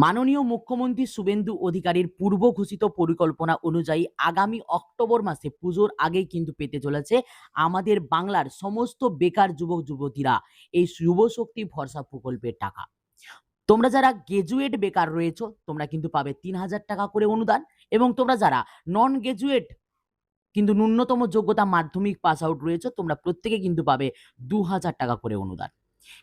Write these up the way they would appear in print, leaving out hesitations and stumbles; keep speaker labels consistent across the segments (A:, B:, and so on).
A: মাননীয় মুখ্যমন্ত্রী শুভেন্দু অধিকারীর পূর্ব ঘোষিত পরিকল্পনা অনুযায়ী আগামী অক্টোবর মাসে পুজোর আগেই কিন্তু পেতে চলেছে আমাদের বাংলার সমস্ত বেকার যুবক যুবতীরা এই যুবশক্তি ভরসা প্রকল্পের টাকা। তোমরা যারা গ্রাজুয়েট বেকার রয়েছো তোমরা কিন্তু পাবে ৩,০০০ টাকা করে অনুদান, এবং তোমরা যারা নন গ্রাজুয়েট কিন্তু ন্যূনতম যোগ্যতা মাধ্যমিক পাস আউট রয়েছে তোমরা প্রত্যেকে কিন্তু পাবে ২,০০০ টাকা করে অনুদান।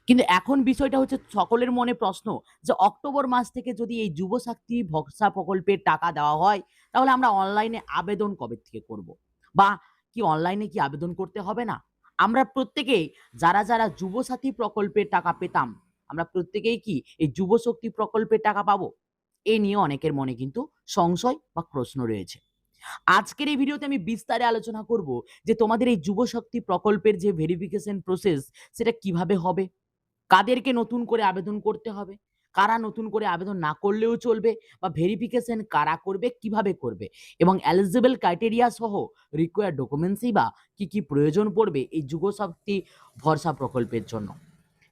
A: কিন্তু এখন বিষয়টা হচ্ছে সকলের মনে প্রশ্ন যে অক্টোবর মাস থেকে যদি এই যুবশক্তি ভরসা প্রকল্পের টাকা দেওয়া হয় তাহলে আমরা অনলাইনে আবেদন কবে থেকে করব, বা কি অনলাইনে কি আবেদন করতে হবে না? আমরা প্রত্যেকেই যারা যারা যুবসাথী প্রকল্পের টাকা পেতাম আমরা প্রত্যেকেই কি এই যুবশক্তি প্রকল্পের টাকা পাবো? এই নিয়ে অনেকের মনে কিন্তু সংশয় বা প্রশ্ন রয়েছে। আজকের এই ভিডিওতে আমি বিস্তারে আলোচনা করব যে তোমাদের এই যুবশক্তি প্রকল্পের যে ভেরিফিকেশন প্রসেস সেটা কিভাবে হবে, কাদেরকে নতুন করে আবেদন করতে হবে, কারা নতুন করে আবেদন না করলেও চলবে, বা ভেরিফিকেশন কারা করবে, কিভাবে করবে, এবং এলিজিবল ক্রাইটেরিয়া সহ রিকোয়ার্ড ডকুমেন্টসই বা কি কি প্রয়োজন পড়বে এই যুবশক্তি ভরসা প্রকল্পের জন্য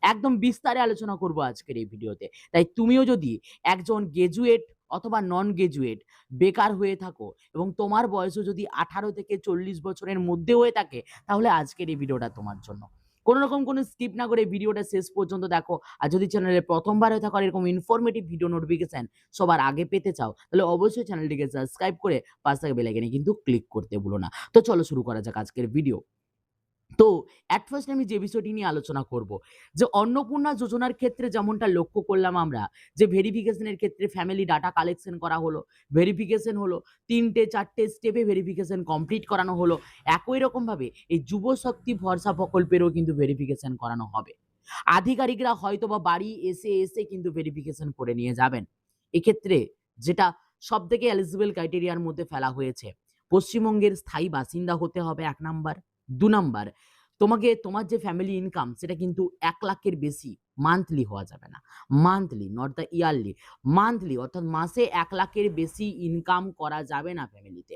A: একদম বিস্তারে আলোচনা করব আজকের এই ভিডিওতে। তাই তুমিও যদি একজন গ্রাজুয়েট অথবা নন গ্রাজুয়েট বেকার হয়ে থাকো এবং তোমার বয়সও যদি 18 থেকে 40 বছরের মধ্যে হয়ে থাকে তাহলে আজকের এই ভিডিওটা তোমার জন্য। কোনো রকম কোনো স্কিপ না করে ভিডিওটা শেষ পর্যন্ত দেখো। আর যদি চ্যানেলে প্রথমবার হয়ে থাকো আর এরকম ইনফরমেটিভ ভিডিও নোটিফিকেশন সবার আগে পেতে চাও তাহলে অবশ্যই চ্যানেলটিকে সাবস্ক্রাইব করে পাশে থাকা বেল আইকনে কিন্তু ক্লিক করতে ভুলো না। তো চলো শুরু করা যাক আজকের ভিডিও। তো এট ফার্স্ট আমি যে বিষয়টি নিয়ে আলোচনা করব যে অন্নপূর্ণা যোজনার ক্ষেত্রে যেমনটা লক্ষ্য করলাম আমরা যে ভেরিফিকেশনের ক্ষেত্রে ফ্যামিলি ডাটা কালেকশন করা হলো, ভেরিফিকেশন হলো, ৩টে ৪টে স্টেপে ভেরিফিকেশন কমপ্লিট করানো হলো। একই রকমভাবে এই যুবশক্তি ভরসা প্রকল্পেরও কিন্তু ভেরিফিকেশন করানো হবে। আধিকারিকরা হয়তো বা বাড়ি এসে এসে কিন্তু ভেরিফিকেশন করে নিয়ে যাবেন। এক্ষেত্রে যেটা সব থেকে এলিজিবল ক্রাইটেরিয়ার মধ্যে ফেলা হয়েছে, পশ্চিমবঙ্গের স্থায়ী বাসিন্দা হতে হবে ১ নাম্বার। ২ নাম্বার, তোমাকে তোমার যে ফ্যামিলি ইনকাম সেটা কিন্তু ১,০০,০০০ বেশি মান্থলি হওয়া যাবে না। Monthly, not the yearly, monthly অর্থাৎ মাসে ১,০০,০০০ বেশি ইনকাম করা যাবে না ফ্যামিলিতে।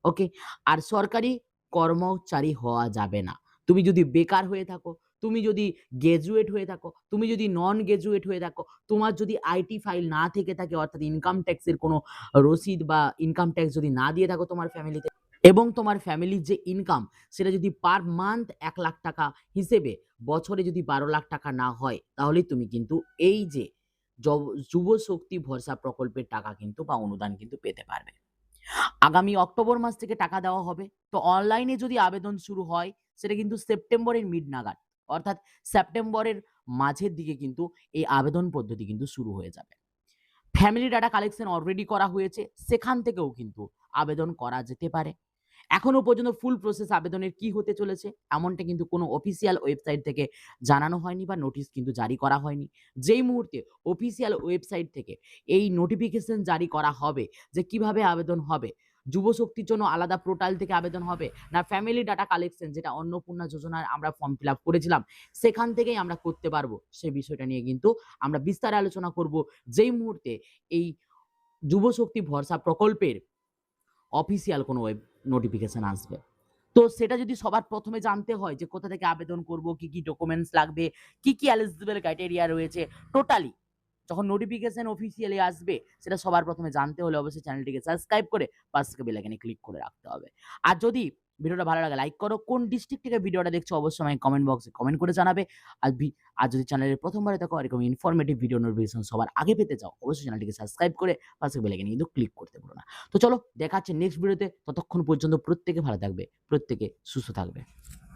A: ওকে? আর সরকারি কর্মচারী হওয়া যাবে না। তুমি যদি বেকার হয়ে থাকো, তুমি যদি গ্র্যাজুয়েট হয়ে থাকো, তুমি যদি নন গ্র্যাজুয়েট হয়ে থাকো, তোমার যদি আইটি ফাইল না থেকে থাকে অর্থাৎ ইনকাম ট্যাক্সের কোনো রসিদ বা ইনকাম ট্যাক্স যদি না দিয়ে থাকো তোমার ফ্যামিলিতে, এবং তোমার ফ্যামিলির যে ইনকাম সেটা যদি পার মান্থ ১,০০,০০০ টাকা হিসেবে বছরে যদি ১২,০০,০০০ টাকা না হয় তাহলেই তুমি কিন্তু এই যে যুবশক্তি ভরসা প্রকল্পের টাকা কিন্তু বা অনুদান কিন্তু পেতে পারবে। আগামী অক্টোবর মাস থেকে টাকা দেওয়া হবে। তো অনলাইনে যদি আবেদন শুরু হয় সেটা কিন্তু সেপ্টেম্বরের মিড নাগাদ, অর্থাৎ সেপ্টেম্বরের মাঝের দিকে কিন্তু এই আবেদন পদ্ধতি কিন্তু শুরু হয়ে যাবে। ফ্যামিলি ডাটা কালেকশন অলরেডি করা হয়েছে, সেখান থেকেও কিন্তু আবেদন করা যেতে পারে। এখনো পর্যন্ত ফুল প্রসেস আবেদনের কি হতে চলেছে এমনটা কিন্তু কোনো অফিসিয়াল ওয়েবসাইট থেকে জানানো হয়নি বা নোটিশ কিন্তু জারি করা হয়নি। যেই মুহূর্তে অফিসিয়াল ওয়েবসাইট থেকে এই নোটিফিকেশন জারি করা হবে যে কিভাবে আবেদন হবে, যুবশক্তির জন্য আলাদা পোর্টাল থেকে আবেদন হবে না ফ্যামিলি ডাটা কালেকশন যেটা অন্নপূর্ণা যোজনার আমরা ফর্ম ফিল আপ করেছিলাম সেখান থেকেই আমরা করতে পারবো, সেই বিষয়টা নিয়ে কিন্তু আমরা বিস্তারে আলোচনা করব যেই মুহূর্তে এই যুবশক্তি ভরসা প্রকল্পের অফিসিয়াল কোনো ওয়েব নোটিফিকেশন আসবে। তো সেটা যদি সবার প্রথমে জানতে হয় যে কোথা থেকে আবেদন করব, কি কি ডকুমেন্টস লাগবে, কি কি এলিজিবল ক্রাইটেরিয়া রয়েছে, টোটালি যখন নোটিফিকেশন অফিসিয়ালি আসবে সেটা সবার প্রথমে জানতে হলে অবশ্যই চ্যানেলটিকে সাবস্ক্রাইব করে পাশে থেকে বেল আইকনে ক্লিক করে রাখতে হবে। আর যদি ভিডিওটা ভালো লাগে লাইক করো, কোন ডিস্ট্রিক্ট থেকে ভিডিওটা দেখছো অবশ্যই আমাকে কমেন্ট বক্সে কমেন্ট করে জানাবে। আর আর যদি চ্যানেলের প্রথমবারে থাকো এরকম ইনফরমেটিভ ভিডিও নোটিফিকেশন সবার আগে পেতে চাও অবশ্যই চ্যানেলটিকে সাবস্ক্রাইব করে পাশে বেল আইকনে কিন্তু ক্লিক করতে ভুলো না। তো চলো দেখা হচ্ছে নেক্সট ভিডিওতে, ততক্ষণ পর্যন্ত প্রত্যেকে ভালো থাকবে, প্রত্যেকে সুস্থ থাকবে।